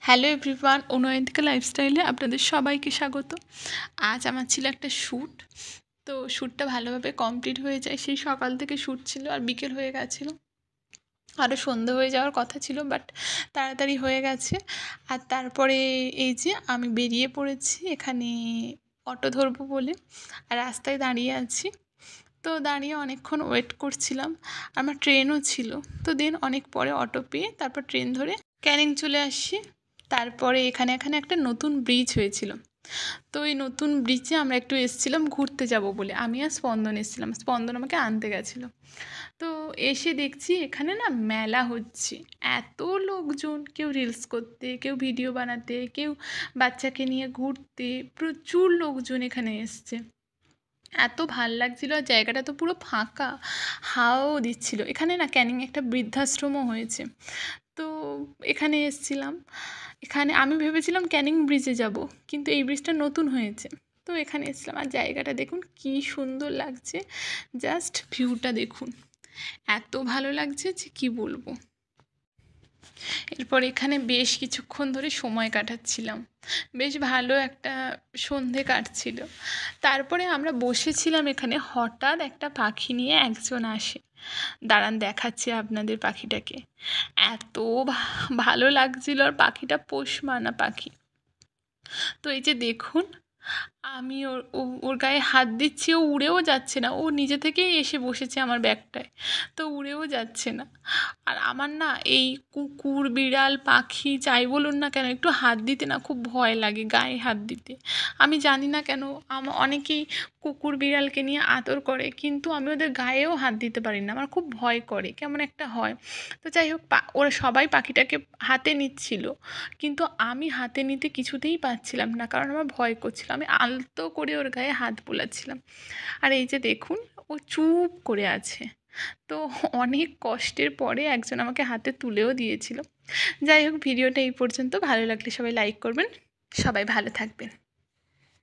Hello everyone, অনুয়ন্তিকা লাইফস্টাইলে আপনাদের সবাইকে স্বাগত। আজ আমার ছিল একটা শ্যুট। তো শ্যুটটা ভালোভাবে কমপ্লিট হয়ে যায়। সেই সকাল থেকে শ্যুট ছিল আর বিকেল হয়ে গেছিলো, আরও সন্ধ্যে হয়ে যাওয়ার কথা ছিল, বাট তাড়াতাড়ি হয়ে গেছে। আর তারপরে এই যে আমি বেরিয়ে পড়েছি এখানে অটো ধরবো বলে, আর রাস্তায় দাঁড়িয়ে আছি। তো দাঁড়িয়ে অনেকক্ষণ ওয়েট করছিলাম, আমার ট্রেনও ছিল। তো দেন অনেক পরে অটো পেয়ে তারপর ট্রেন ধরে ক্যানিং চলে আসছি। তারপরে এখানে একটা নতুন ব্রিজ হয়েছিল। তো এই নতুন ব্রিজে আমরা একটু এসেছিলাম ঘুরতে যাব বলে। আমি আর স্পন্দন এসেছিলাম, স্পন্দন আমাকে আনতে গেছিলো। তো এসে দেখছি এখানে না মেলা হচ্ছে, এত লোকজন, কেউ রিলস করতে, কেউ ভিডিও বানাতে, কেউ বাচ্চাকে নিয়ে ঘুরতে, প্রচুর লোকজন এখানে এসছে। এত ভাল লাগছিল, আর জায়গাটা তো পুরো ফাঁকা, হাওয়াও দিচ্ছিল। এখানে না ক্যানিং একটা বৃদ্ধাশ্রমও হয়েছে। তো এখানে এসেছিলাম। এখানে আমি ভেবেছিলাম ক্যানিং ব্রিজে যাব, কিন্তু এই ব্রিজটা নতুন হয়েছে। তো এখানে এসেছিলাম, আর জায়গাটা দেখুন কী সুন্দর লাগছে, জাস্ট ভিউটা দেখুন, এত ভালো লাগছে যে কী বলবো। এরপর এখানে বেশ কিছুক্ষণ ধরে সময় কাটাচ্ছিলাম, বেশ ভালো একটা সন্ধে কাটছিল। তারপরে আমরা বসেছিলাম এখানে, হঠাৎ একটা পাখি নিয়ে একজন আসে। দাঁড়ান দেখাচ্ছি আপনাদের পাখিটাকে, এত ভালো লাগছিল। আর পাখিটা পোষ মানা পাখি। তো এই যে দেখুন, আমি ওর গায়ে হাত দিচ্ছি, ও উড়েও যাচ্ছে না, ও নিজে থেকেই এসে বসেছে আমার ব্যাগটায়, তো উড়েও যাচ্ছে না। আর আমার না এই কুকুর, বিড়াল, পাখি যাই বলুন না কেন, একটু হাত দিতে না খুব ভয় লাগে, গায়ে হাত দিতে। আমি জানি না কেন, অনেকেই কুকুর বিড়ালকে নিয়ে আদর করে, কিন্তু আমি ওদের গায়েও হাত দিতে পারি না, আমার খুব ভয় করে, কেমন একটা হয়। তো যাই হোক, ওরা সবাই পাখিটাকে হাতে নিচ্ছিল, কিন্তু আমি হাতে নিতে কিছুতেই পারছিলাম না, কারণ আমার ভয় করছিল। আমি আলতো করে ওর গায়ে হাত বোলাচ্ছিলাম। আর এই যে দেখুন, ও চুপ করে আছে। তো অনেক কষ্টের পরে একজন আমাকে হাতে তুলেও দিয়েছিল। যাই হোক, ভিডিওটা এই পর্যন্ত। ভালো লাগলে সবাই লাইক করবেন। সবাই ভালো থাকবেন।